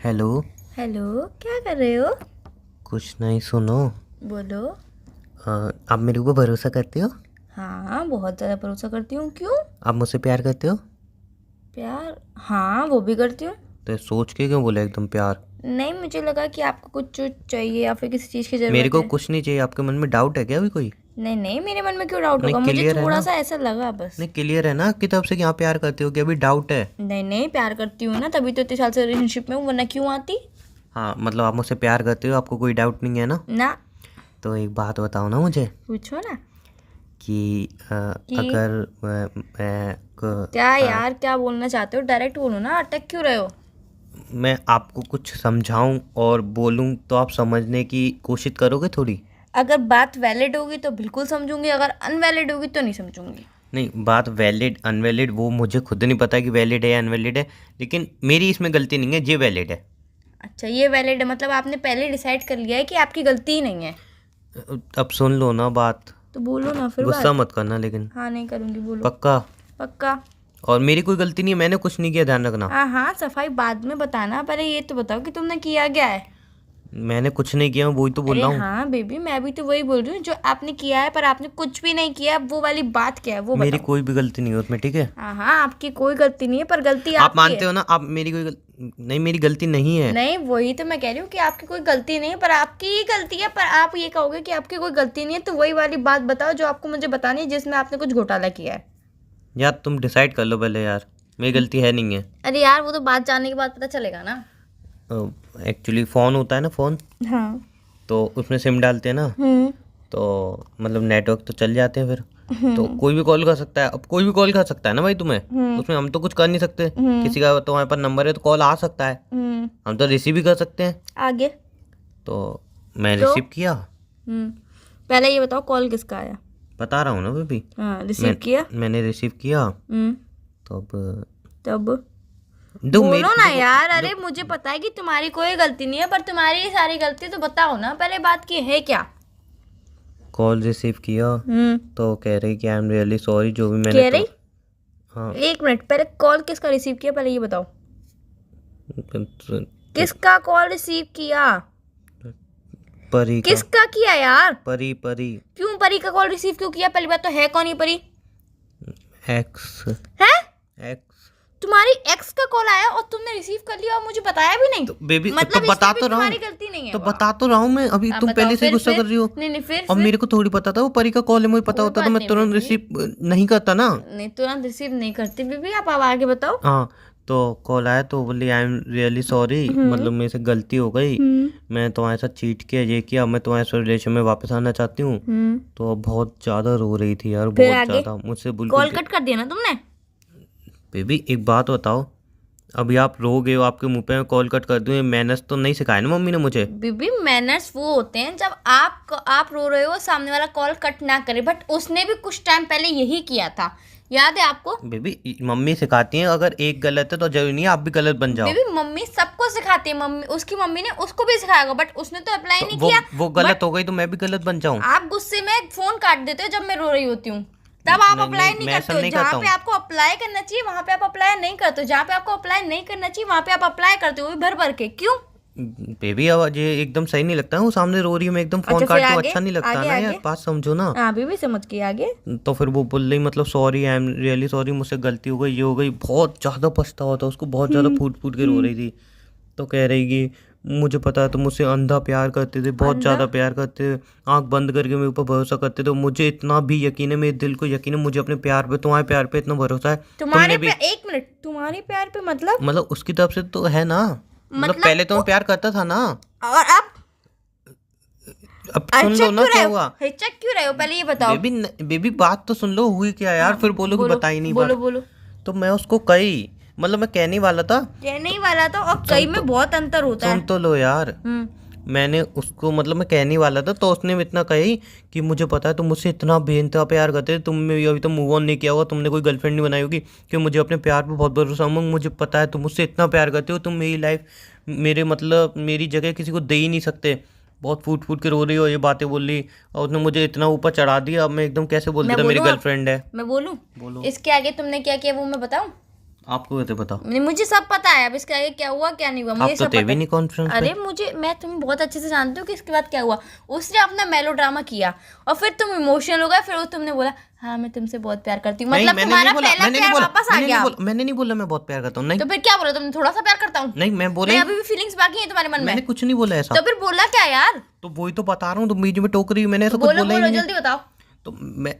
Hello. Hello, क्या कर रहे हो? कुछ नहीं, सुनो। बोलो। आप मेरे ऊपर भरोसा करते हो? हाँ, बहुत ज़्यादा भरोसा करती हूँ। क्यों? आप मुझसे प्यार करते हो? प्यार? हाँ, वो भी करती हूँ। तो ये सोच के क्यों बोला एकदम प्यार? नहीं, मुझे लगा कि आपको कुछ चाहिए या फिर किसी चीज़ की मेरे ज़रूरत को है। कुछ नहीं चाहिए। आपके मन में डाउट है क्या अभी कोई? नहीं नहीं, मेरे मन में क्यों डाउट नहीं, होगा? मुझे क्लियर है थोड़ा ना? सा ऐसा लगा बस। नहीं, क्लियर है ना आपकी तरफ से कि हाँ प्यार करते हो, कि अभी डाउट है? नहीं नहीं, प्यार करती हूँ ना, तभी तो इतने साल से रिलेशनशिप में हूँ, वरना क्यों आती? हाँ, मतलब आप मुझसे प्यार करते हो, आपको कोई डाउट नहीं है ना? ना। तो एक बात बताओ ना मुझे पूछो ना। कि कि अगर क्या यार, क्या बोलना चाहते हो? डायरेक्ट बोलो ना, अटक क्यों रहे हो? मैं आपको कुछ समझाऊं और बोलूं तो आप समझने की कोशिश करोगे थोड़ी? अगर बात वैलिड होगी तो बिल्कुल समझूंगी, अगर अनवैलिड होगी तो नहीं समझूंगी। नहीं, बात वैलिड अनवैलिड वो मुझे खुद नहीं पता कि वैलिड है या अनवैलिड है, लेकिन मेरी इसमें गलती नहीं है, ये वैलिड है। अच्छा, ये वैलिड है, मतलब आपने पहले डिसाइड कर लिया है कि आपकी गलती ही नहीं है। अब सुन लो ना बात। तो बोलो ना फिर गुस्सा बात। मत करना लेकिन। हाँ, नहीं करूंगी, बोलो। पक्का? पक्का। और मेरी कोई गलती नहीं है, मैंने कुछ नहीं किया, ध्यान रखना। हाँ हाँ, सफाई बाद में बताना, पहले ये तो बताओ कि तुमने किया क्या है। मैंने कुछ नहीं किया, वही तो बोल अरे रहा हूँ। हाँ बेबी, मैं भी तो वही बोल रही हूँ, जो आपने किया है, पर आपने कुछ भी नहीं किया, वो वाली बात क्या है वो मेरी बताओ। कोई भी गलती नहीं है उसमें, ठीक है? हाँ हाँ, आपकी कोई गलती नहीं है, पर गलती आप आपकी मानते है। हो ना? आप मेरी कोई नहीं, मेरी गलती नहीं है। नहीं, वही तो मैं कह रही हूँ कि आपकी कोई गलती नहीं है, पर आपकी ही गलती है। पर आप ये कहोगे कि आपकी कोई गलती नहीं है, तो वही वाली बात बताओ जो आपको मुझे बतानी है, जिसमें आपने कुछ घोटाला किया है। यार तुम डिसाइड कर लो पहले यार, मेरी गलती है नहीं है। अरे यार, वो तो बात जानने के बाद पता चलेगा ना। एक्चुअली फ़ोन होता है ना, फ़ोन, हाँ। तो उसमें सिम डालते हैं ना, तो मतलब नेटवर्क तो चल जाते हैं फिर। तो कोई भी कॉल कर सकता है, अब कोई भी कॉल कर सकता है ना भाई तुम्हें, उसमें हम तो कुछ कर नहीं सकते। किसी का तुम्हारे पास नंबर है तो कॉल आ सकता है, हम तो रिसीव भी कर सकते हैं। आगे। तो मैं तो रिसीव किया। पहले ये बताओ, कॉल किसका आया? बता रहा हूँ ना बेबी। हाँ, रिसीव किया। मैंने रिसीव किया। हम्म। तो अब तब मेरी बोलो ना देखो, यार। अरे मुझे पता है कि तुम्हारी कोई गलती नहीं है, पर तुम्हारी ये सारी गलती तो बताओ ना, पहले बात की है क्या? कॉल रिसीव किया तो कह रही कि आई एम रियली सॉरी, जो भी मैंने कह तो। रही? हाँ। एक मिनट, पहले कॉल किसका रिसीव किया, पहले ये बताओ। तो- किसका कॉल रिसीव किया? परी का। किसका किया यार? परी परी। क्यों परी का कॉल रिसीव क्यों किया? पहली बात तो है कौन ये परी? एक्स। है? एक्स। तुम्हारी एक्स का कॉल आया और तुमने रिसीव कर लिया और मुझे बताया भी नहीं? तो बेबी मतलब तो बता इसमें भी तो रहा हूँ। तुम्हारी गलती नहीं है तो वाह। बता तो रहा हूँ मैं अभी, हाँ, तुम बताओ पहले से फिर गुस्सा कर रही हो। नहीं नहीं, फिर अब मेरे को थोड़ी पता था वो परी का कॉल है, मुझे पता कोई होता तो बात मैं नहीं तुरंत बेबी। रिसीव नहीं करता ना। नहीं, तुरंत रिसीव नहीं करती बेबी, आप अब आगे बताओ। हाँ, तो कॉल आया तो बोली आई एम रियली सॉरी, मतलब मेरे से गलती हो गई, मैं तुम्हारे साथ चीट किया, ये किया, मैं तुम्हारे साथ रिलेशन में वापस आना चाहती हूँ। तो बहुत ज़्यादा रो रही थी यार, फिर बहुत आगे? ज़्यादा, मुझसे बिल्कुल कॉल कट कर दिया ना तुमने? बेबी एक बात बताओ, अभी आप रो गए हो, आपके मुंह पे मैं कॉल कट कर दूं, ये मैनर्स तो नहीं सिखाए ना मम्मी ने मुझे। बेबी, मैनर्स वो होते हैं जब आप रो रहे हो, सामने वाला कॉल कट ना करे, बट उसने भी कुछ टाइम पहले यही किया था, याद है आपको? बेबी मम्मी सिखाती हैं, अगर एक गलत है तो जरूरी नहीं है आप भी गलत बन जाओ। बेबी, मम्मी सबको सिखाती है, मम्मी उसकी मम्मी ने उसको भी सिखाएगा, बट उसने तो अप्लाई तो नहीं वो किया। वो गलत बट हो गई तो मैं भी गलत बन जाऊं? आप गुस्से में फोन काट देते हो जब मैं रो रही होती हूँ, तब आप अप्लाई नहीं मैं ऐसा करते हो। नहीं जहाँ करता पे हूँ आपको अप्लाई करना चाहिए वहां पे आप अप्लाई नहीं करते हो, जहाँ पे आपको अप्लाई नहीं करना चाहिए वहां पे आप अप्लाई करते हो, वो भी भर भर के। क्यों? बेबी। अब ये एकदम सही नहीं लगता है, वो सामने रो रही है, मैं एकदम फोन अच्छा, फिर काट दूं, आगे? अच्छा नहीं लगता आगे ना आगे? यार, बात समझो ना। हाँ बेबी, समझ गई, आगे? तो फिर वो बोल रही मतलब sorry, I am really sorry, मुझसे गलती हो गई, ये हो गई, बहुत ज़्यादा पछतावा था उसको, बहुत ज़्यादा फूट फूट के रो रही थी। तो कह रही कि मुझे पता है तुम मुझसे अंधा प्यार करते थे, बहुत अंधा? ज़्यादा प्यार करते थे, आंख बंद करके मेरे ऊपर भरोसा करते थे, मुझे इतना भी यकीन है, मेरे दिल को यकीन है, मुझे अपने प्यार पे, तुम्हारे प्यार पे इतना भरोसा है। तुमने भी एक मिनट, तुम्हारे प्यार पे मतलब? मतलब उसकी तरफ से तो है ना, मतलब पहले तो मैं प्यार करता था ना। और अब सुन लो ना क्या हुआ। हिचक क्यों रहे हो, पहले ये बताओ। बेबी बेबी बात तो सुन लो, हुई क्या यार, फिर बोलो कि बोलो बताई नहीं बोलो बात। बोलो। तो मैं उसको कही, मतलब मैं कहने वाला था। कहने ही वाला था, और कई में बहुत अंतर होता सुन है। तो लो यार। हम्म। मैंने उसको मतलब मैं कहने वाला था, तो उसने इतना कही कि मुझे पता है तुम मुझसे इतना बेइंतहा प्यार करते थे, तुमने अभी तो मूव ऑन नहीं किया होगा, तुमने कोई गर्लफ्रेंड नहीं बनाई होगी, कि मुझे अपने प्यार पे बहुत भरोसा है, मुझे पता है तुम मुझसे इतना प्यार करते हो, तुम मेरी लाइफ, मेरे मतलब मेरी जगह किसी को दे ही नहीं सकते। बहुत फूट फूट के रो रही हो, ये बातें बोल रही, और उसने मुझे इतना ऊपर चढ़ा दिया, अब मैं एकदम कैसे बोल मैं देता मेरी बोलूं अब? गर्लफ्रेंड है। मैं बोलूं? बोलो। इसके आगे तुमने क्या किया वो मैं बताऊं? आपको कैसे पता? नहीं, मुझे सब पता है। अब इसके आगे क्या हुआ क्या नहीं हुआ मुझे आप तो सब थे पता भी है। नहीं कॉन्फ्रेंस अरे पे। मुझे, मैं तुम्हें बहुत अच्छे से जानती हूँ कि इसके बाद क्या हुआ। उसने अपना मेलोड्रामा किया और फिर तुम इमोशनल हो गए, फिर तुमने बोला हाँ मैं तुमसे बहुत प्यार करती हूँ, नहीं, मतलब मैंने तुम्हारा नहीं बोला, पहला मैंने नहीं प्यार बोला, वापस आ मैंने गया। नहीं बोला, मैंने नहीं बोला मैं बहुत प्यार करता हूँ। नहीं तो फिर क्या बोला तुमने? थोड़ा सा प्यार करता हूँ? नहीं, मैं बोला नहीं, ही- अभी भी फीलिंग्स बाकी है तुम्हारे मन में। मैंने कुछ नहीं बोला ऐसा। तो फिर बोला क्या यार? तो वही तो बता रहा हूँ, तो बीच में टोक रही हूँ, मैंने ऐसा कुछ बोलो बोला ही बोलो नहीं है। जल्दी बताओ। तो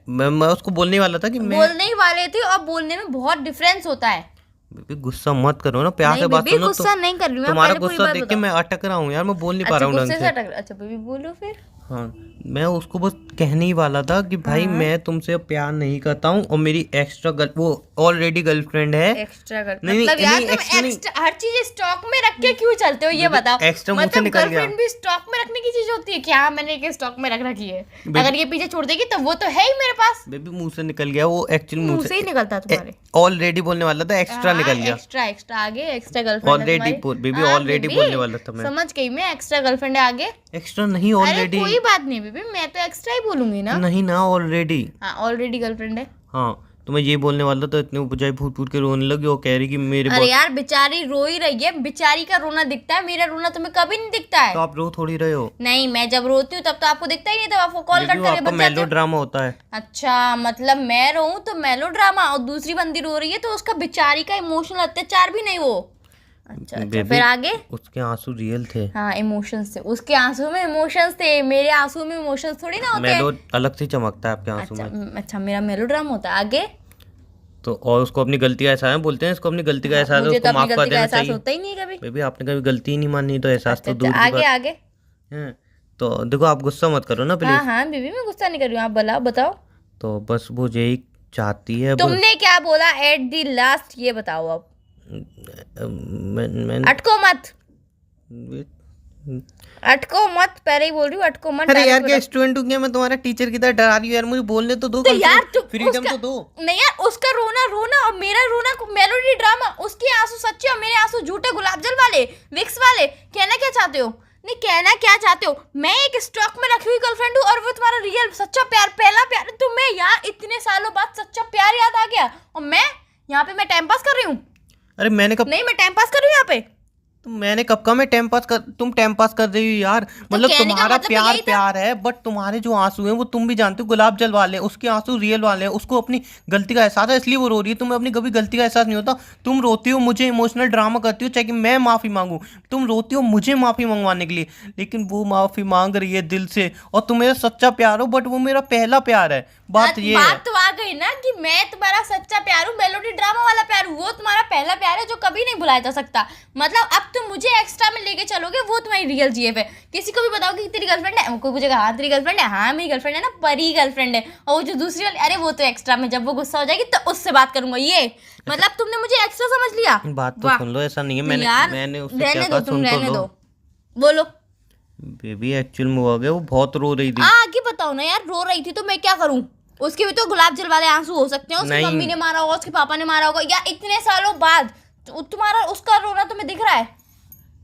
मैं उसको बोलने वाला था कि मैं बोलने ही वाले थे और बोलने में बहुत डिफरेंस होता है। बेबी गुस्सा मत करो ना, प्यार नहीं से बात बेबी, सुनो। गुस्सा नहीं कर रही हूँ मैं, तुम्हारा पहले पूरी गुस्सा बात देख के बताओ। मैं अटक रहा हूँ यार, मैं बोल नहीं पा अच्छा रहा हूँ ढंग गुस्से से से। अटक, अच्छा बेबी बोलो फिर। हाँ, मैं उसको बस कहने ही वाला था कि भाई हाँ। मैं तुमसे अब प्यार नहीं करता हूँ, और मेरी एक्स्ट्रा वो ऑलरेडी गर्लफ्रेंड है। एक्स्ट्रा कर नहीं, मतलब नहीं, यार नहीं, तुम extra नहीं। एक्स्ट्रा हर चीज स्टॉक में रख के क्यों चलते हो ये बेबी, बताओ। extra मुंह से मतलब निकल गया। गर्लफ्रेंड भी स्टॉक में रखने की चीज होती है क्या? मैंने एक स्टॉक में रख रखी है, बेबी- अगर ये पीछे छोड़ देगी तो वो तो है ही मेरे पास। बेबी मुंह से निकल गया वो, एक्चुअली मुंह से ही निकलता है तुम्हारे। ऑलरेडी बोलने वाला था, एक्स्ट्रा निकल गया। एक्स्ट्रा एक्स्ट्रा आगे एक्स्ट्रा गर्लफ्रेंड है ऑलरेडी तुम्हारी। बेबी, हाँ, ऑलरेडी बेबी, बोलने वाला था मैं। समझ गई मैं, एक्स्ट्रा गर्लफ्रेंड है आगे। एक्स्ट्रा नहीं, अरे ऑलरेडी। कोई बात नहीं बेबी, मैं तो एक्स्ट्रा ही बोलूंगी ना। नहीं ना, ऑलरेडी। हाँ ऑलरेडी गर्लफ्रेंड है। हाँ, तो मैं ये बोलने वाला था, इतने उपजाई फूट फूट के रोने लगी, वो कह रही कि मेरे अरे यार बेचारी रो ही रही है, बेचारी का रोना दिखता है, मेरा रोना तुम्हें कभी नहीं दिखता है। तो आप रो थोड़ी रहे हो। नहीं, मैं जब रोती हूँ तब तो आपको दिखता ही नहीं, तब आपको कॉल बेबी, करते वो हुए आपका बच जाते मेलो हो। ड्रामा होता है। अच्छा मतलब मैं रोऊं तो मेलो ड्रामा, और दूसरी बंदी रो रही है तो उसका बेचारी का इमोशनल अत्याचार भी नहीं वो। अच्छा बेबी, फिर आगे। उसके आंसू रियल थे। हाँ इमोशंस थे, उसके आंसू में इमोशंस थे, मेरे आंसू में इमोशंस थोड़ी ना होते हैं। मेलो अलग से चमकता है आपके आंसू अच्छा में। अच्छा, मेरा मेलो ड्रामा होता है आगे। तो और उसको अपनी गलती का एहसास है, बोलते हैं इसको अपनी गलती का एहसास है, मुझे तो उसको अपनी माफ कर गलती का देना एहसास चाहिए। होता ही नहीं कभी। बेबी आपने कभी गलती ही नहीं मानी, तो एहसास तो अच्छा, दूर की आगे बात आगे। है। तो देखो, आप गुस्सा मत करो ना हाँ प्लीज। हाँ बेबी, मैं गुस्सा नहीं कर रही हूँ, आप बताओ बताओ। तो बस वो यही चाहती है। बस तुमने क्या बोला एट दी लास्ट, ये बताओ अब। मैं अटको मत, अटको मत, पहले ही बोल रही हूँ अटको मत। अरे डायरेक्ट यार, बताओ। क्या स्टूडेंट हूँ क्या मैं तुम्हारा टीचर की तरह डरा रही हूँ यार, मुझे बोलने तो दो, तो यार फ्रीडम उसका, तो दो। नहीं यार उसका रोना रोना और मेरा रोना मेलोडी ड्रामा, उसके आंसू सच्चे और मेरे आंसू झूठे, गुलाब जल वाले, विक्स वाले। कहना क्या चाहते हो? नहीं कहना क्या चाहते हो? मैं एक स्टॉक में रखी हुई गर्लफ्रेंड हूँ और वो तुम्हारा रियल सच्चा प्यार, पहला प्यार। तुम्हें यार इतने सालों बाद सच्चा प्यार याद आ गया, और मैं यहाँ पे मैं टाइम पास कर रही हूँ। अरे मैंने कब नहीं मैं टाइम पास कर रही हूँ यहाँ पे। मैंने कब कहा मैं टाइम पास कर, तुम टाइम पास कर रही हो यार। मतलब कहने का तुम्हारा मतलब तो प्यार यही था। प्यार है, बट तुम्हारे जो आंसू हैं वो तुम भी जानते हो गुलाब जल वाले हैं, उसके आंसू रियल वाले हैं। उसको अपनी गलती का एहसास है, इसलिए वो रो रही है। तुम्हें अपनी कभी गलती का एहसास नहीं होता। तुम रोती हो, मुझे इमोशनल ड्रामा करती हो, चाहे कि मैं माफी मांगू। तुम रोती हो मुझे माफी मंगवाने के लिए, लेकिन वो माफी मांग रही है दिल से। और तुम मेरा सच्चा प्यार हो, बट वो मेरा पहला प्यार है। बात ये है। बात तो आ गई ना कि मैं तुम्हारा सच्चा प्यार हूँ, मेलोडी ड्रामा वाला प्यार हूँ। वो तुम्हारा पहला प्यार है जो कभी नहीं भुलाया जा सकता। मतलब अब तुम मुझे एक्स्ट्रा में लेके चलोगे, वो तुम्हारी रियल जीएफ है। किसी को भी बताओगे कि तेरी गर्लफ्रेंड है, कोई पूछेगा हाँ तेरी गर्लफ्रेंड है, हाँ मेरी गर्लफ्रेंड है ना, परी गर्लफ्रेंड है। और वो जो दूसरी वाली, अरे वो तो एक्स्ट्रा में, जब वो गुस्सा हो जाएगी तो उससे बात करूंगा। ये मतलब तुमने मुझे एक्स्ट्रा समझ लिया। बात तो वाह। सुन लो, ऐसा नहीं है। यार मैंने उससे रहने क्या दो, कहा, तुम सुन तो रहने लो। दो, बोलो। बेबी एक्चुअल में हो गया, वो बहुत रो रही थी। आगे बताओ ना यार, रो रही थी तो मैं क्या करूं? उसके भी तो गुलाब जल वाले आंसू हो सकते हैं, उसकी नहीं। मम्मी ने मारा होगा, उसके पापा ने मारा होगा, या इतने सालों बाद तुम्हारा उसका रोना तुम्हें दिख रहा है।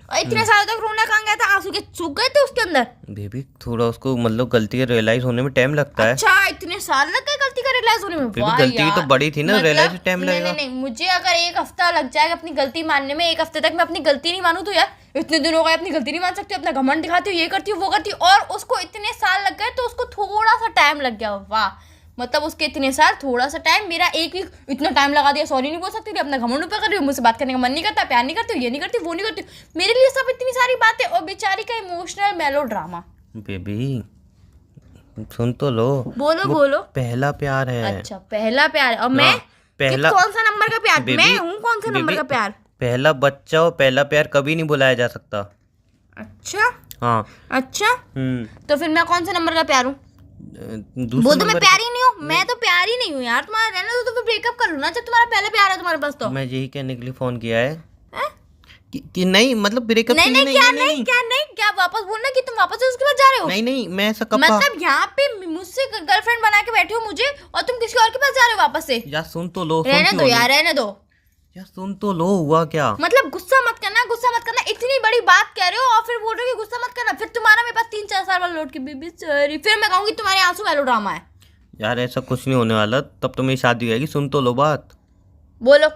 और इतने सालों तक रोना कहाँ गया था? आंसू के सूख गए थे उसके अंदर। बेबी थोड़ा उसको मतलब गलती का रियलाइज होने में टाइम लगता है। अच्छा इतने साल लग गए गलती का रियलाइज होने में? बेबी वाह गलती यार। तो बड़ी थी ना, मतलब रियलाइज टाइम नहीं लगेगा। नहीं नहीं, मुझे अगर एक हफ्ता लग जाएगा अपनी गलती मानने में, एक हफ्ते तक मैं अपनी गलती नहीं मानूं तो यार इतने दिन हो गए अपनी गलती नहीं मान सकती, अपना घमंड दिखाती हूँ, ये करती हूँ वो करती हूँ, और उसको इतने साल लग गए तो उसको थोड़ा सा टाइम लग गया। वाह, मतलब उसके इतने साल थोड़ा सा टाइम, मेरा एक वीक इतना टाइम लगा दिया। सॉरी नहीं बोल सकती थी, अपना घमंड ऊपर कर रही हूँ, मुझसे बात करने का मन नहीं करता, प्यार नहीं करती हूँ, ये नहीं करती वो नहीं करती, मेरे लिए सब इतनी सारी बातें, और बेचारी का इमोशनल मेलो ड्रामा। बेबी सुन तो लो। बोलो वो बोलो। पहला प्यार है। अच्छा पहला प्यार, और मैं पहला कौन सा नंबर का प्यार? बेबी- मैं हूँ कौन सा नंबर बेबी, का प्यार? पहला बच्चा और पहला प्यार कभी नहीं बुलाया जा सकता। अच्छा हाँ। अच्छा, तो फिर मैं कौन सा नंबर का प्यार हूँ? दूसरा वो तो मैं नंबर प्यार ही नहीं हूँ, मैं तो प्यार ही नहीं हूँ यार। तुम्हारा रहने दो, तो फिर ब्रेकअप कर लो ना, जब तुम्हारा पहले प्यार है तुम्हारे पास तो। मैं यही कहने के लिए फोन किया है हैं? कि नहीं, मतलब ब्रेकअप नहीं के लिए नहीं, क्या नहीं, नहीं क्या नहीं, क्या वापस बोलना कि तुम वापस उसके पास जा रहे हो? नहीं नहीं, मैं ऐसा कब कहा? मतलब यहाँ पे मुझसे गर्लफ्रेंड बना के बैठे हो मुझे, और तुम किसी और के पास जा रहे हो वापस से? यार सुन तो लो, सुन रहने क्यों दो नहीं? यार, रहने दो। यार सुन तो लो, हुआ क्या? मतलब गुस्सा मत करना, गुस्सा मत करना। इतनी बड़ी बात कह रहे हो और फिर बोल रहे हो कि गुस्सा मत करना। फिर तुम्हारा मेरे पास 3-4 साल वाला लौट के बेबी सॉरी, फिर मैं कहूंगी तुम्हारे आंसू मेलो ड्रामा है। यार ऐसा कुछ नहीं होने वाला, तब तो मेरी शादी हो जाएगी। सुन तो लो बात। बोलो।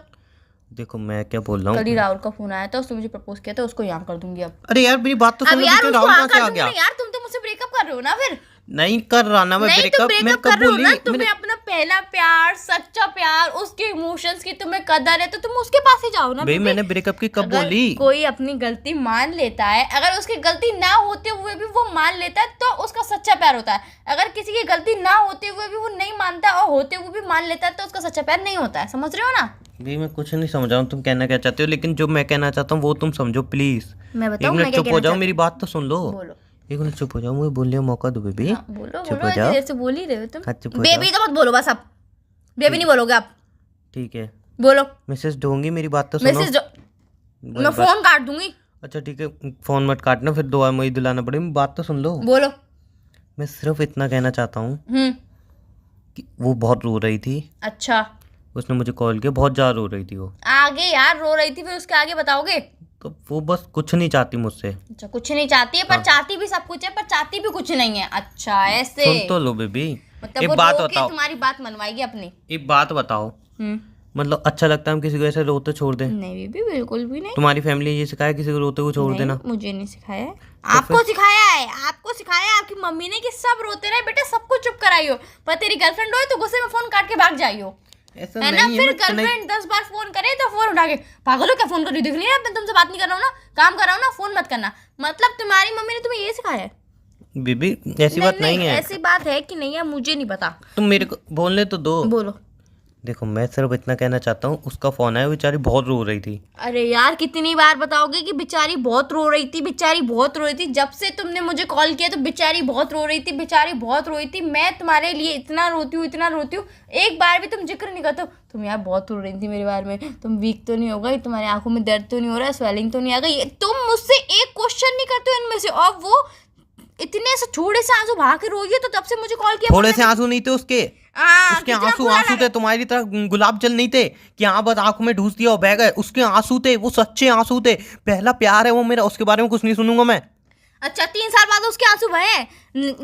देखो मैं क्या बोल रहा कल ही हूँ। राहुल का फोन आया था, उसने मुझे प्रपोज किया था, उसको यहाँ कर दूंगी अब। अरे यार मेरी बात तो अब सुन लो, यार बीच में उसको राहुल हाँ कहाँ से कर आ दूंगी गया? नहीं यार, तुम तो मुझसे ब्रेकअप कर रहे हो ना फिर। नहीं कर रहा ना मैं नहीं तुम ब्रेकअप। मैंने ब्रेकअप कर कब रहे हो बोली? ना, मैंने तुम्हें अपना पहला प्यार, सच्चा प्यार, उसके इमोशंस की तुम्हें कदर है तो तुम उसके पास ही जाओ ना भाई बेबी। मैंने ब्रेकअप की कब अगर बोली? कोई अपनी गलती मान लेता है, अगर उसकी गलती ना होते हुए भी वो मान लेता है तो उसका सच्चा प्यार होता है। अगर किसी की गलती ना होते हुए भी वो नहीं मानता और होते हुए भी मान लेता है तो उसका सच्चा प्यार नहीं होता है। समझ रहे हो ना? भाई मैं कुछ नहीं समझ रहा हूँ तुम कहना क्या चाहते हो, लेकिन जो मैं कहना चाहता हूँ वो तुम समझो प्लीज। मैं एक बताऊं मैं मिनट क्या चुप हो कहना जाओ, चाहती मेरी बात तो सुन लो। हूँ? बोलो। एक मिनट चुप हो जाओ, मुझे बोलने का मौका दो बेबी। हाँ, बोलो चुप बोलो, हो इतनी जाओ। देर से बोल ही रहे हो तुम। हाँ, चुप हो बेबी जाओ। तो मत बोलो बस अब, बेबी नहीं बोलोगे आप, ठीक है, बोलो। मैसेज दूंगी, मेरी बात तो सुनो। मैसेज मेरी मैं बात- फोन काट दूंगी। अच्छा ठीक है, फोन मत काटना, फिर दुआ मुझे दिलाना पड़ेगी। बात तो सुन लो। बोलो। मैं सिर्फ इतना कहना चाहता हूँ कि वो बहुत रो रही थी। अच्छा, उसने मुझे कॉल किया, बहुत ज़्यादा रो रही थी वो। आगे यार रो रही थी, फिर उसके आगे बताओगे? तो वो बस कुछ नहीं चाहती मुझसे। अच्छा, कुछ नहीं चाहती है पर चाहती भी सब कुछ है, पर चाहती भी कुछ नहीं है। अच्छा ऐसे? सुन तो लो बेबी, मतलब एक वो बात रो के बताओ, तुम्हारी बात मनवाएगी अपनी? एक बात बताओ, मतलब अच्छा लगता है हम किसी को ऐसे रोते छोड़ दें? नहीं बेबी, बिल्कुल भी नहीं। तुम्हारी फैमिली ये सिखाया किसी को रोते हुए छोड़ नहीं, देना? मुझे नहीं सिखाया है। आपको सिखाया है, आपको सिखाया है आपकी मम्मी ने कि सब रोते रहे बेटे, सबको चुप कराइयो। पर तेरी गर्लफ्रेंड रोए तो गुस्से में फोन काट के भाग जाइयो, ऐसा है ना? नहीं है, फिर मैं इतना ही- गर्लफ्रेंड 10 बार फोन करे तो फोन उठा के, पागल हो क्या, फोन कर रही हो? दिख नहीं रहा मैं तुमसे बात नहीं कर रहा हूँ ना, काम कर रहा हूँ ना, फोन मत करना। मतलब तुम्हारी मम्मी ने तुम्हें ये सिखाया है? बेबी ऐसी बात नहीं है। ऐसी बात है कि नहीं है मुझे नहीं पता। तुम मेरे को बोलने तो दो। बोलो। देखो मैं सिर्फ इतना कहना चाहता हूँ, उसका फोन आया, बेचारी बहुत रो रही थी। अरे यार कितनी बार बताओगे कि बेचारी बहुत रो रही थी, बेचारी बहुत रो रही थी। जब से तुमने मुझे कॉल किया तो बेचारी बहुत रो रही थी, बेचारी बहुत रोई थी। मैं तुम्हारे लिए इतना रोती हूँ, इतना रोती हूँ, एक बार भी तुम जिक्र नहीं करते हो। तुम यार बहुत रो रही थी मेरे बारे में, तुम वीक तो नहीं हो गई, तुम्हारी आंखों में दर्द तो नहीं हो रहा, स्वेलिंग तो नहीं आ गई? तुम मुझसे एक क्वेश्चन नहीं करते हो इनमें से, और वो इतने से थोड़े से आंसू बहा के रोई है तो तब से मुझे कॉल किया। थोड़े से आंसू नहीं थे उसके, उसके कितना आंसू बुरा आंसू लगा। थे, तुम्हारी तरह गुलाब जल नहीं थे कि हाँ बस आंखों में ढूस दिया और बह गए। उसके आंसू थे, वो सच्चे आंसू थे। पहला प्यार है वो मेरा, उसके बारे में कुछ नहीं सुनूंगा मैं। अच्छा 3 साल बाद उसके आंसू बहे?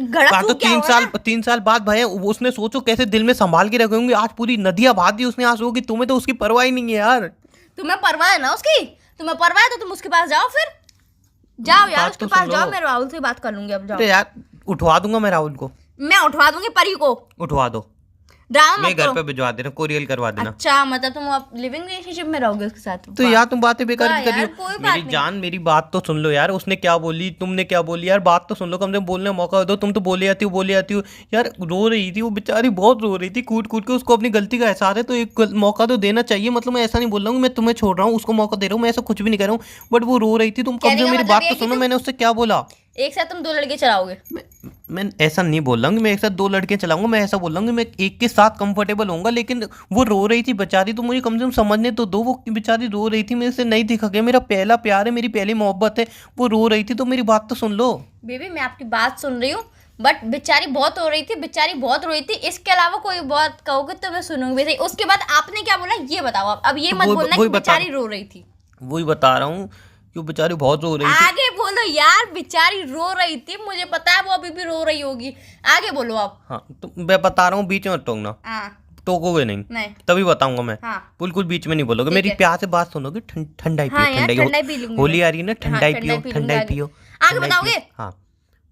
गड़ा तो फूक क्या 3 हुआ साल ना? 3 साल बाद भय उसने सोचो कैसे दिल में संभाल के रखे होंगे। आज पूरी नदियां बहा दी उसने आंसू की। तुम्हें तो उसकी परवाह ही नहीं है यार। तुम्हें परवाह है ना उसकी? तुम्हें परवाह है तो तुम उसके पास जाओ, फिर जाओ यार बात उसके तो पास सुन जाओ। लो। मैं राहुल से बात कर लूंगी अब, जाओ। अरे यार उठवा दूंगा मैं राहुल को, मैं उठवा दूंगी परी को, उठवा दो, ड्रामा मेरे मत घर करो। पे भिजवा देना, कोरियर करवा देना। अच्छा मतलब तुम अब लिविंग रिलेशनशिप में रहोगे उसके साथ? तो यार तुम बातें बेकार वाह की कर रही यार, हो। कोई बात मेरी नहीं। जान मेरी बात तो सुन लो यार। उसने क्या बोली, तुमने क्या बोली यार, बात तो सुन लो, कम से कम बोलने का मौका दो। तुम तो बोले आती हो यार। रो रही थी वो बेचारी, बहुत रो रही थी, कूट कूट के। उसको अपनी गलती का एहसास है तो एक मौका तो देना चाहिए। मतलब मैं ऐसा नहीं बोल रहा हूँ मैं तुम्हें छोड़ रहा हूँ, उसको मौका दे रहा हूँ, मैं ऐसा कुछ भी नहीं कर रहा हूँ। बट वो रो रही थी, तुम कम कहने से का कम मेरी मतलब बात ये है तो कि सुनो। तुम- मैंने उससे क्या बोला? एक साथ तुम 2 लड़के चलाओगे? मैं ऐसा नहीं बोल रहा हूँ कि मैं एक साथ 2 लड़के चलाऊंगा। मैं ऐसा बोल रहा हूँ कि मैं एक के साथ कंफर्टेबल होऊंगा। लेकिन वो रो रही थी बेचारी, तो मुझे कम से कम समझने तो दो। वो बेचारी रो रही थी, मेरे से नहीं दिखा गया। मेरा पहला प्यार है, मेरी पहली मोहब्बत है। वो रो रही थी तो मेरी बात तो सुन लो। बेबी मैं आपकी बात सुन रही हूँ, बट बेचारी बहुत रो रही थी, बेचारी बहुत रोई थी। इसके अलावा कोई बात कहोगे तो मैं सुनूंगी भी सही। उसके बाद आपने क्या बोला ये बताओ आप। अब ये तो मत वो- बोलना वही कि बता- बेचारी रो रही थी। वही बता रहा हूँ कि वो बेचारी बहुत रो रही थी। आगे बोलो यार, बेचारी रो रही थी, मुझे पता है वो अभी भी रो रही होगी। आगे बोलो आप। हाँ तो मैं बता रहा हूँ, बीच में मत टोकना। हाँ टोकोगे नहीं, नहीं। तभी बताऊंगा मैं। हाँ बिल्कुल बीच में नहीं बोलोगे। ठीक मेरी है। प्यार से बात सुनोगे। ठंडाई हाँ पियो, यार, ठंडाई ठंडाई पी लूंगी होली मैं। आ रही है ना, हाँ, ठंडाई ठंडाई पियो, पी लूंगी ठंडाई आगे। पियो, आगे ठंडाई बताओगे? पियो। हाँ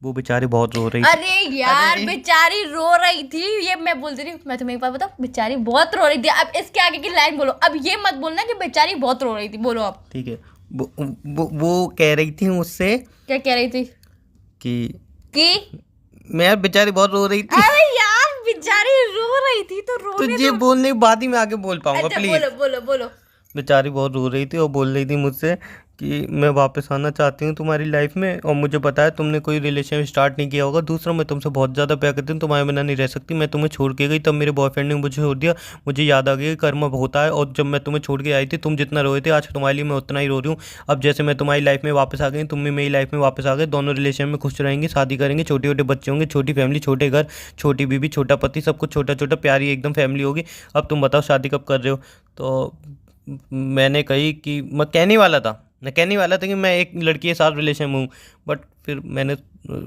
वो बेचारी बहुत रो रही थी। अरे यार अरे। बेचारी रो रही थी, ये मैं बोलती रही। मैं तुम्हें एक बात बताऊं, बेचारी बहुत रो रही थी। अब इसके आगे की लाइन बोलो। अब ये मत बोलना कि बेचारी बहुत रो रही थी। बोलो आप। ठीक है, वो कह रही थी मुझसे क्या कह रही थी? कि मैं यार बेचारी बहुत रो रही थी। अरे यार बेचारी रो रही थी तो तो रोने ये दो। बोलने के बाद ही मैं आगे बोल पाऊंगा अच्छा प्लीज। बोलो बोलो बोलो। बेचारी बहुत रो रही थी और बोल रही थी मुझसे कि मैं वापस आना चाहती हूँ तुम्हारी लाइफ में, और मुझे पता है तुमने कोई रिलेशन स्टार्ट नहीं किया होगा। दूसरा मैं तुमसे बहुत ज़्यादा प्यार करती हूँ, तुम्हारे बिना नहीं रह सकती। मैं तुम्हें छोड़ के गई तब मेरे बॉयफ्रेंड ने मुझे छोड़ दिया। मुझे याद आ गया कि कर्म होता है, और जब मैं तुम्हें छोड़ के आई थी तुम जितना रोए थे, आज तुम्हारे लिए मैं उतना ही रो रही हूँ। अब जैसे मैं तुम्हारी लाइफ में वापस आ गई, तुम भी मेरी लाइफ में वापस आ गए, दोनों रिलेशन में खुश रहेंगे, शादी करेंगे, छोटे छोटे बच्चे होंगे, छोटी फैमिली, छोटे घर, छोटी बीबी, छोटा पति, सब कुछ छोटा छोटा प्यारी एकदम फैमिली होगी। अब तुम बताओ शादी कब कर रहे हो? तो मैंने कही कि मैं कहने वाला था कि मैं एक लड़की के साथ रिलेशन में हूँ। बट फिर मैंने,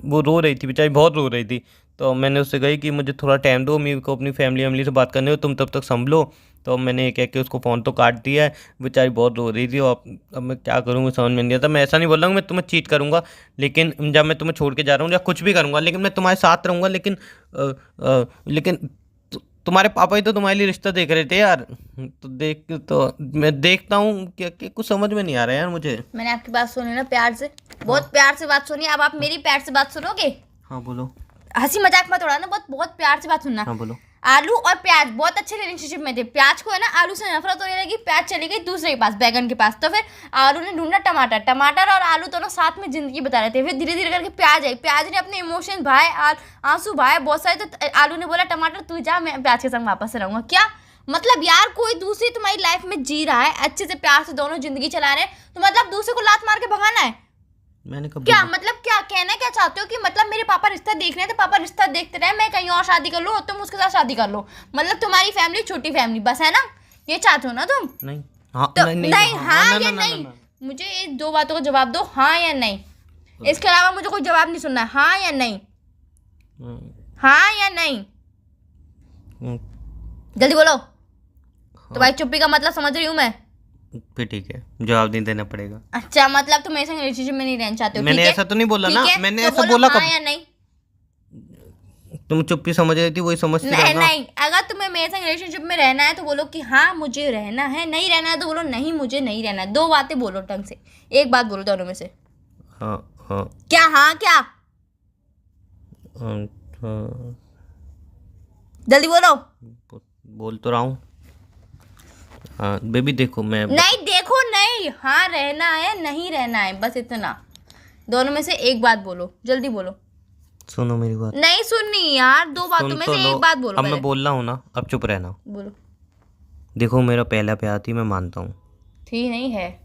वो रो रही थी बेचारी, बहुत रो रही थी, तो मैंने उससे कही कि मुझे थोड़ा टाइम दो, मेरे को अपनी फैमिली से बात करने हो, तुम तब तक संभलो। तो मैंने ये कह के उसको फ़ोन तो काट दिया है। बेचारी बहुत रो रही थी और अब मैं क्या करूँ, मुझे समझ में नहीं आता। मैं ऐसा नहीं बोल रहा हूँ मैं तुम्हें चीट करूँगा, लेकिन जब मैं तुम्हें छोड़ के जा रहा हूँ या कुछ भी करूँगा, लेकिन मैं तुम्हारे साथ रहूँगा। लेकिन तुम्हारे पापा ही तो तुम्हारे लिए रिश्ता देख रहे थे यार। तो मैं देखता हूँ क्या कुछ समझ में नहीं आ रहा है यार मुझे। मैंने आपकी बात सुनी ना प्यार से, बहुत प्यार से बात सुनी। अब आप मेरी प्यार से बात सुनोगे? हाँ बोलो। हंसी मजाक मत उड़ाना, बहुत बहुत प्यार से बात सुनना। हाँ बोलो। आलू और प्याज बहुत अच्छे रिलेशनशिप में थे। प्याज को है ना आलू से नफरत होने लगी, प्याज चली गई दूसरे के पास, बैगन के पास। तो फिर आलू ने ढूंढा टमाटर, टमाटर और आलू दोनों साथ में जिंदगी बता रहे थे। फिर धीरे धीरे करके प्याज आई, प्याज ने अपने इमोशन भाए, आंसू भाए बहुत सारे। तो आलू ने बोला टमाटर तू जा, मैं प्याज के संग वापस रहूंगा। क्या मतलब यार, कोई दूसरी तुम्हारी लाइफ में जी रहा है, अच्छे से प्यार से दोनों जिंदगी चला रहे हैं, तो मतलब दूसरे को लात मार के भगाना है? मैंने कब क्या मतलब, क्या कहना क्या चाहते हो? कि मतलब मेरे पापा रिश्ता देख रहे हैं तो पापा रिश्ता देखते रहे, मैं कहीं और शादी कर लूं और तुम उसके साथ शादी कर लो? मतलब तुम्हारी फैमिली छोटी फैमिली बस है ना, ये चाहते हो ना तुम? नहीं। हाँ तो नहीं हाँ या नहीं? मुझे ये दो बातों का जवाब दो, हाँ या नहीं। इसके अलावा मुझे कोई जवाब नहीं सुनना है, हाँ या नहीं, हाँ या नहीं, जल्दी बोलो। तुम्हारी चुप्पी का मतलब समझ रही हूँ मैं। फिर ठीक है, जवाब नहीं देना पड़ेगा। अच्छा, मतलब तुम मेरे संग रिलेशनशिप में नहीं रहना चाहते हो? मैंने ठीक है? ऐसा तो नहीं बोला ठीक ना, है? मैंने तो ऐसा बोलो बोला हाँ कब? या नहीं? तुम चुप्पी समझ रही थी, वही समझती नहीं रहो ना। नहीं, अगर तुम्हें मेरे संग रिलेशनशिप में रहना है तो बोलो कि हाँ मुझे रहना है, नहीं रहना है तो बोलो नहीं मुझे नहीं रहना है। दो बातें बोलो ढंग से, एक बात बोलो दोनों में से। हाँ हाँ क्या हाँ क्या? हाँ, जल्दी बोलो। बोल तो रहा हूँ। हाँ बेबी देखो, मैं नहीं देखो नहीं, हाँ रहना है नहीं रहना है, बस इतना। दोनों में से एक बात बोलो, जल्दी बोलो। सुनो मेरी बात। नहीं सुननी यार, दो बातों सुन में तो से लो। एक बात बोलो अब मैं पहले। बोल रहा हूँ ना, अब चुप रहना। बोलो। देखो मेरा पहला प्यार थी, मैं मानता हूँ। थी नहीं है,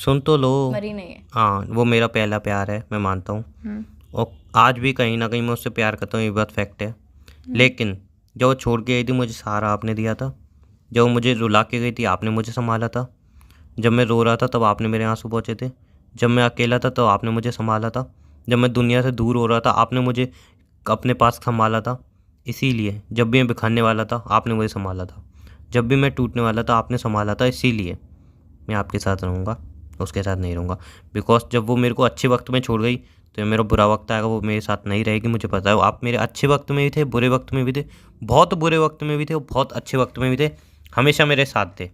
सुन तो लो। मरी नहीं है। हाँ वो मेरा पहला प्यार है, मैं मानता हूँ। और आज भी कहीं ना कहीं मैं उससे प्यार करता हूँ, ये बात फैक्ट है। लेकिन जब वो छोड़ के गई थी, मुझे सहारा आपने दिया था। जब वो मुझे रुला के गई थी, आपने मुझे संभाला था। जब मैं रो रहा था तब आपने मेरे आंसू पोंछे थे। जब मैं अकेला था तो आपने मुझे संभाला था। जब मैं दुनिया से दूर हो रहा था, आपने मुझे अपने पास संभाला था। इसीलिए जब भी मैं बिखरने वाला था, आपने मुझे संभाला था। जब भी मैं टूटने वाला था, आपने संभाला था। इसीलिए मैं आपके साथ रहूँगा, उसके साथ नहीं रहूँगा। बिकॉज जब वो मेरे को अच्छे वक्त में छोड़ गई, तो मेरा बुरा वक्त आएगा, वो मेरे साथ नहीं रहेगी, मुझे पता है। आप मेरे अच्छे वक्त में भी थे, बुरे वक्त में भी थे, बहुत बुरे वक्त में भी थे और बहुत अच्छे वक्त में भी थे, हमेशा मेरे साथ थे।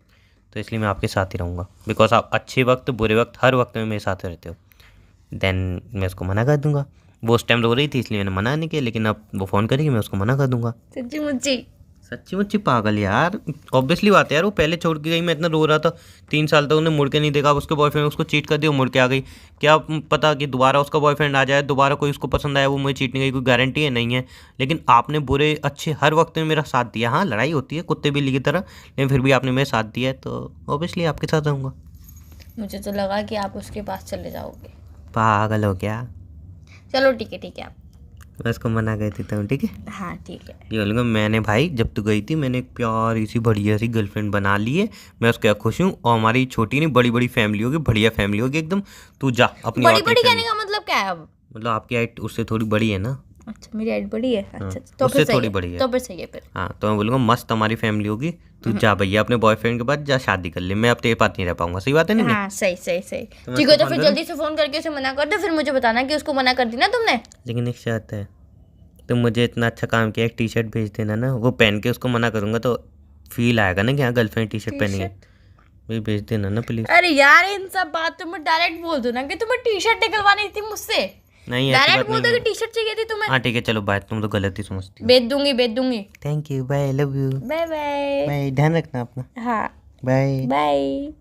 तो इसलिए मैं आपके साथ ही रहूँगा। बिकॉज आप अच्छे वक्त बुरे वक्त हर वक्त में मेरे साथ रहते हो। देन मैं उसको मना कर दूंगा। वो उस टाइम रो रही थी इसलिए मैंने मना नहीं किया, लेकिन अब वो फ़ोन करेगी, मैं उसको मना कर दूंगा। सच्ची मुच्ची? सच्ची मुच्ची पागल यार, ऑब्वियसली बात है यार। वो पहले छोड़ के गई, मैं इतना रो रहा था, 3 साल तक उन्हें मुड़ के नहीं देखा। उसके बॉयफ्रेंड उसको चीट कर दिया, वो मुड़ के आ गई। क्या पता कि दोबारा उसका बॉयफ्रेंड आ जाए, दोबारा कोई उसको पसंद आया, वो मुझे चीट नहीं गई, कोई गारंटी है नहीं है। लेकिन आपने बुरे अच्छे हर वक्त में मेरा साथ दिया। हाँ लड़ाई होती है कुत्ते बिल्ली की तरह, लेकिन फिर भी आपने मेरे साथ दिया है, तो ऑब्वियसली आपके साथ रहूँगा। मुझे तो लगा कि आप उसके पास चले जाओगे। पागल हो क्या? चलो ठीक है ठीक है। मैं उसको मना कर देता हूँ, ठीक है? हाँ ठीक है। ये बोलूँगा मैंने भाई, जब तू गई थी मैंने एक प्यारी सी बढ़िया सी गर्लफ्रेंड बना ली है, मैं उसके खुश हूँ। और हमारी छोटी नहीं बड़ी बड़ी फैमिली होगी, बढ़िया फैमिली होगी एकदम। तू जा अपनी बड़ी और बड़ी family- कहने का मतलब क्या है अब? मतलब आपकी हाइट उससे थोड़ी बड़ी है ना। अच्छा मेरी हाइट बड़ी है, अच्छा तो उससे फिर सही थोड़ी है, बड़ी है। तो फिर सही है फिर। हाँ तो मैं बोलूँगा मस्त हमारी फैमिली होगी, तू जा भैया अपने बॉयफ्रेंड के पास जा, शादी कर ले। मैं अब तेरे पास नहीं रह पाऊंगा, सही बात है नहीं? हाँ सही सही सही। मैं ठीक है उसको तो फिर फोन जल्दी से फोन करके उसे मना कर दो, फिर मुझे बताना कि उसको मना कर दी ना तुमने। लेकिन एक शर्त है, तुम मुझे इतना अच्छा काम किया, एक टी शर्ट भेज देना ना, वो पहन के उसको मना करूँगा तो फील आएगा ना कि हाँ गर्लफ्रेंड टी शर्ट पहनी है। भाई भेज देना ना प्लीज़। अरे यार इन सब बातों में डायरेक्ट बोल दो ना कि तुम्हें टी शर्ट निकलवानी थी मुझसे। नहीं ऐसी डायरेक्ट बात बोल दो नहीं कि टी शर्ट चाहिए थी तुम्हें। हाँ ठीक है चलो बाय, तुम तो गलत ही समझती हो। भेज दूंगी भेज दूंगी। Thank you, bye, love you, bye bye. Bye, ध्यान रखना अपना, हाँ बाय। बाय।